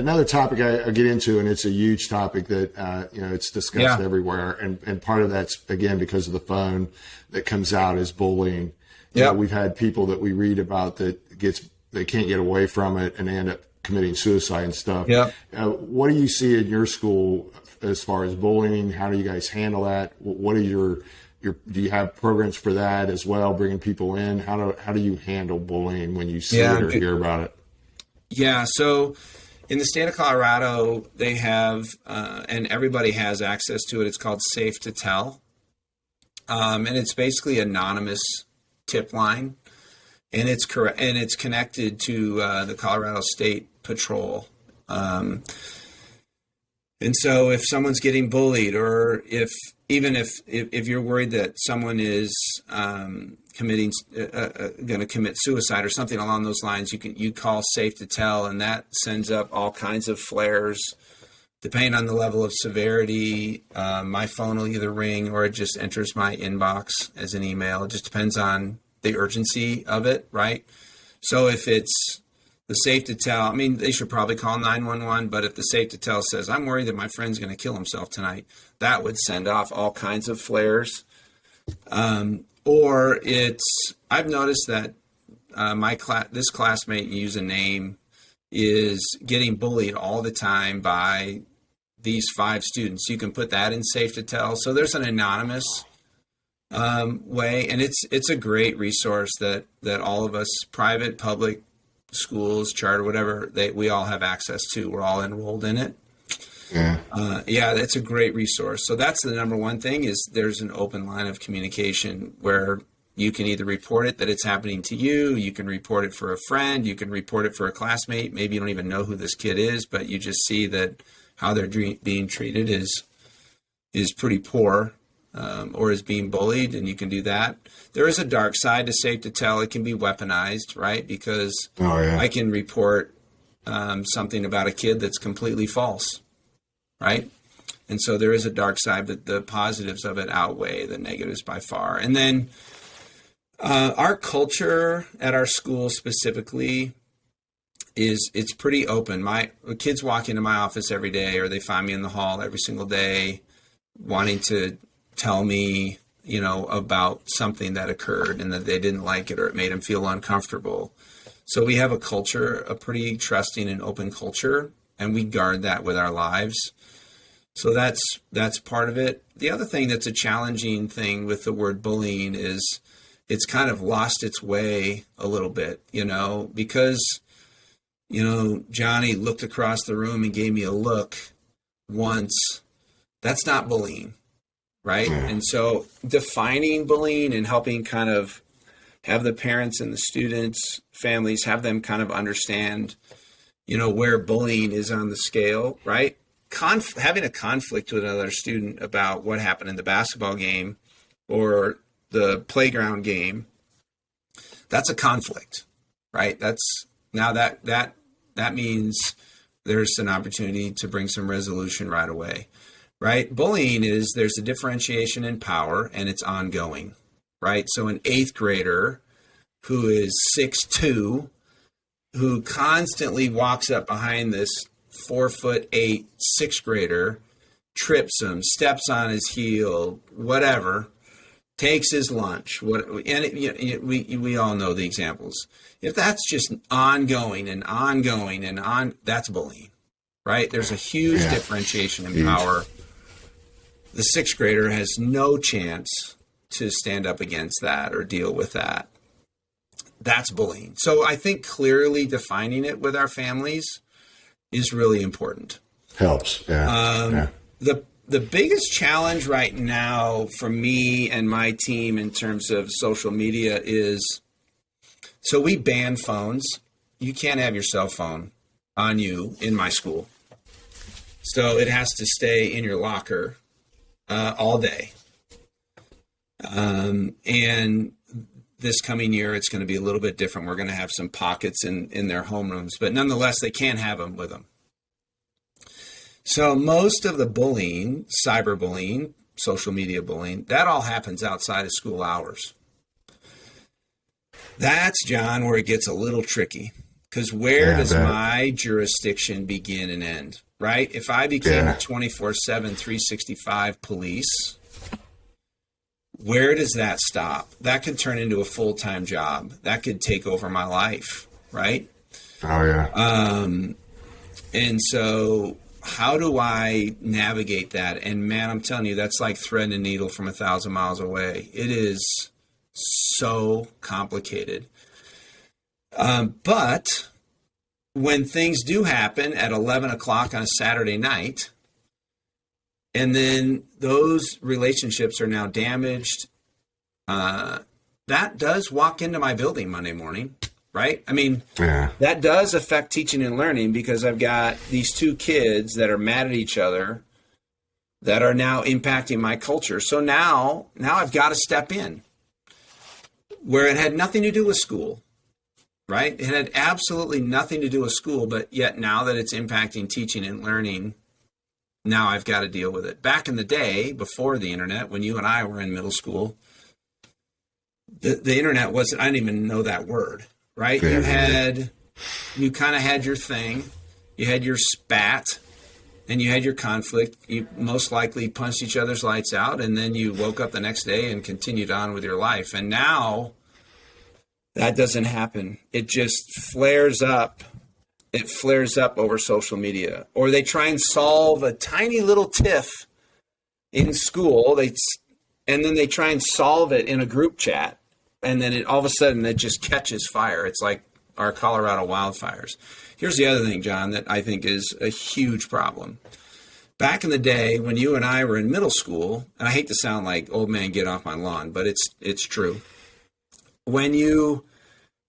another topic I get into, and it's a huge topic that, it's discussed everywhere. And part of that's, again, because of the phone that comes out as bullying. We've had people that we read about that they can't get away from it and they end up committing suicide and stuff. What do you see in your school as far as bullying? How do you guys handle that? What are do you have programs for that as well, bringing people in? How do you handle bullying when you see it or hear about it? Yeah, so in the state of Colorado, they have, and everybody has access to it, it's called Safe to Tell. And it's basically anonymous tip line. And it's connected to the Colorado State Patrol. And so if someone's getting bullied, or if you're worried that someone is going to commit suicide or something along those lines, you call Safe to Tell, and that sends up all kinds of flares. Depending on the level of severity, my phone will either ring or it just enters my inbox as an email. It just depends on the urgency of it, right? So if it's the Safe to Tell, I mean, they should probably call 911, but if the Safe to Tell says, I'm worried that my friend's going to kill himself tonight, that would send off all kinds of flares. Or I've noticed that this classmate, use a name, is getting bullied all the time by these 5 students. You can put that in Safe to Tell. So there's an anonymous way, and it's a great resource that all of us, private, public, schools, charter, whatever, we all have access to. We're all enrolled in it. That's a great resource. So that's the number one thing, is there's an open line of communication where you can either report it that it's happening to you, you can report it for a friend, you can report it for a classmate. Maybe you don't even know who this kid is, but you just see that how they're being treated is pretty poor. Or is being bullied, and you can do that. There is a dark side to Safe to Tell. It can be weaponized, right? Because I can report something about a kid that's completely false, right? And so there is a dark side, but the positives of it outweigh the negatives by far. And then our culture at our school specifically it's pretty open. My kids walk into my office every day, or they find me in the hall every single day wanting to tell me, about something that occurred and that they didn't like it or it made them feel uncomfortable. So we have a pretty trusting and open culture, and we guard that with our lives. So that's part of it. The other thing that's a challenging thing with the word bullying is it's kind of lost its way a little bit, because, Johnny looked across the room and gave me a look once. That's not bullying. Right. And so defining bullying and helping kind of have the parents and the students, families, have them kind of understand, where bullying is on the scale. Right. Having a conflict with another student about what happened in the basketball game or the playground game. That's a conflict. Right. That means there's an opportunity to bring some resolution right away. Right? Bullying there's a differentiation in power, and it's ongoing, right? So an 8th grader who is 6'2", who constantly walks up behind this 4'8" 6th grader, trips him, steps on his heel, whatever, takes his lunch. We all know the examples. If that's just ongoing and ongoing and that's bullying, right? There's a huge differentiation in power. The 6th grader has no chance to stand up against that or deal with that. That's bullying. So I think clearly defining it with our families is really important. Helps. The biggest challenge right now for me and my team in terms of social media is, so we ban phones. You can't have your cell phone on you in my school. So it has to stay in your locker all day. And this coming year, it's going to be a little bit different. We're going to have some pockets in their homerooms, but nonetheless, they can't have them with them. So most of the bullying, cyberbullying, social media bullying, that all happens outside of school hours. That's, John, where it gets a little tricky. Because where does my jurisdiction begin and end, right? If I became a 24/7, 365 police, where does that stop? That could turn into a full-time job. That could take over my life, right? Oh, yeah. And so how do I navigate that? And man, I'm telling you, that's like threading a needle from 1,000 miles away. It is so complicated. But when things do happen at 11 o'clock on a Saturday night, and then those relationships are now damaged, that does walk into my building Monday morning, right? I mean, that does affect teaching and learning, because I've got these two kids that are mad at each other that are now impacting my culture. So now I've got to step in where it had nothing to do with school. Right? It had absolutely nothing to do with school, but yet now that it's impacting teaching and learning, now I've got to deal with it. Back in the day, before the internet, when you and I were in middle school, the internet wasn't, I didn't even know that word, right? Yeah. You kind of had your thing, you had your spat, and you had your conflict. You most likely punched each other's lights out, and then you woke up the next day and continued on with your life. And now that doesn't happen. It just flares up. It flares up over social media. Or they try and solve a tiny little tiff in school. And then they try and solve it in a group chat. And then all of a sudden it just catches fire. It's like our Colorado wildfires. Here's the other thing, John, that I think is a huge problem. Back in the day when you and I were in middle school, and I hate to sound like old man get off my lawn, but it's true. When you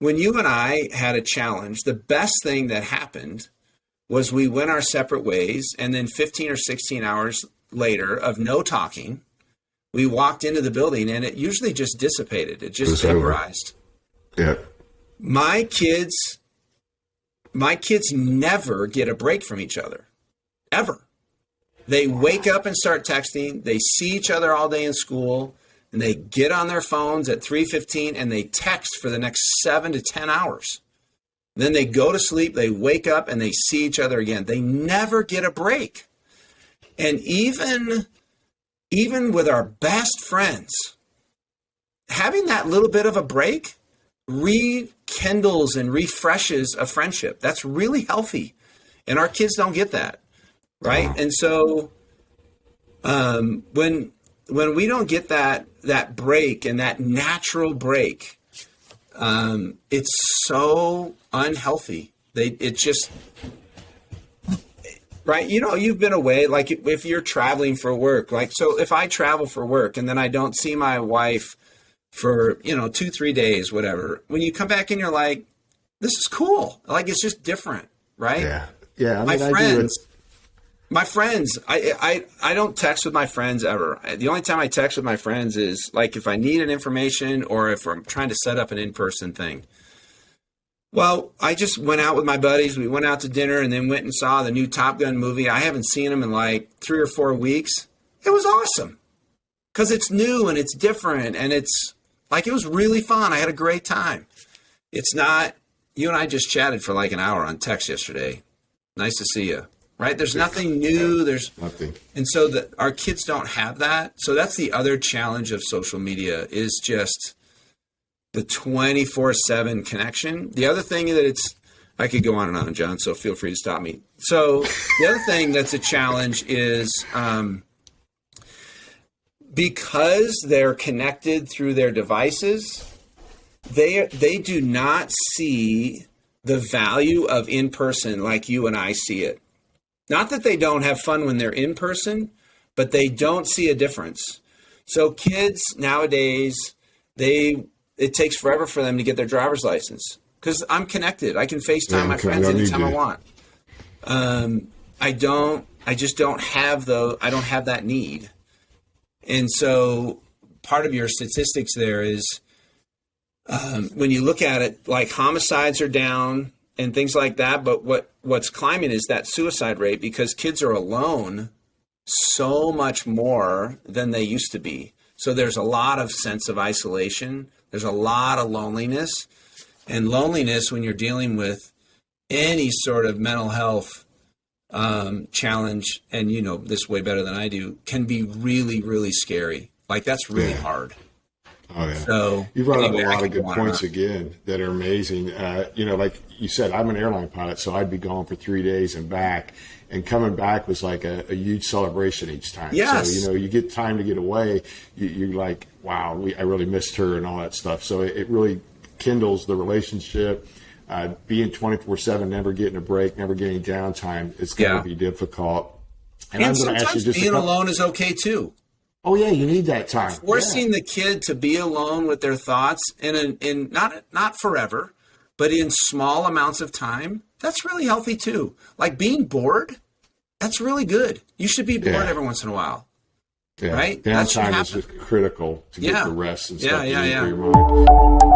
and I had a challenge, the best thing that happened was we went our separate ways, and then 15 or 16 hours later of no talking, we walked into the building, and it usually just dissipated. It just vaporized. Yeah. My kids never get a break from each other, ever. They wake up and start texting. They see each other all day in school. And they get on their phones at 3:15 and they text for the next 7 to 10 hours. Then they go to sleep, they wake up, and they see each other again. They never get a break. And even with our best friends, having that little bit of a break rekindles and refreshes a friendship. That's really healthy. And our kids don't get that, right? And so when we don't get that break and that natural break, it's so unhealthy. It just, right? You know, you've been away, like if you're traveling for work, like, so if I travel for work and then I don't see my wife for, 2-3 days, whatever, when you come back and you're like, this is cool. Like, it's just different, right? Yeah. Yeah. My friends, I don't text with my friends ever. The only time I text with my friends is like if I need an information or if I'm trying to set up an in-person thing. Well, I just went out with my buddies. We went out to dinner and then went and saw the new Top Gun movie. I haven't seen them in like 3 or 4 weeks. It was awesome because it's new and it's different and it's like, it was really fun. I had a great time. It's not, you and I just chatted for like an hour on text yesterday. Nice to see you. Right? There's nothing new. There's nothing. And so our kids don't have that. So that's the other challenge of social media is just the 24/7 connection. The other thing that I could go on and on, John, so feel free to stop me. So the other thing that's a challenge is because they're connected through their devices, they do not see the value of in-person like you and I see it. Not that they don't have fun when they're in person, but they don't see a difference. So kids nowadays, it takes forever for them to get their driver's license because I'm connected. I can FaceTime my friends anytime I want. I just don't have I don't have that need. And so part of your statistics there is when you look at it, like homicides are down and things like that. But what's climbing is that suicide rate because kids are alone so much more than they used to be. So there's a lot of sense of isolation. There's a lot of loneliness. And loneliness when you're dealing with any sort of mental health challenge, and you know this way better than I do, can be really, really scary. Like that's really hard. Oh yeah. So you brought up a lot of good points again that are amazing. You know, like you said, I'm an airline pilot, so I'd be gone for 3 days and back. And coming back was like a huge celebration each time. Yes. So, you know, you get time to get away. You're like, wow, I really missed her and all that stuff. So it really kindles the relationship. Being 24/7, never getting a break, never getting downtime, it's going to be difficult. And I'm going to ask you just being alone is okay too. Oh yeah, you need that time. Forcing the kid to be alone with their thoughts in not forever, but in small amounts of time, that's really healthy too. Like being bored, that's really good. You should be bored every once in a while. Yeah. Right? Downtime is critical to get the rest and stuff you need for your mind.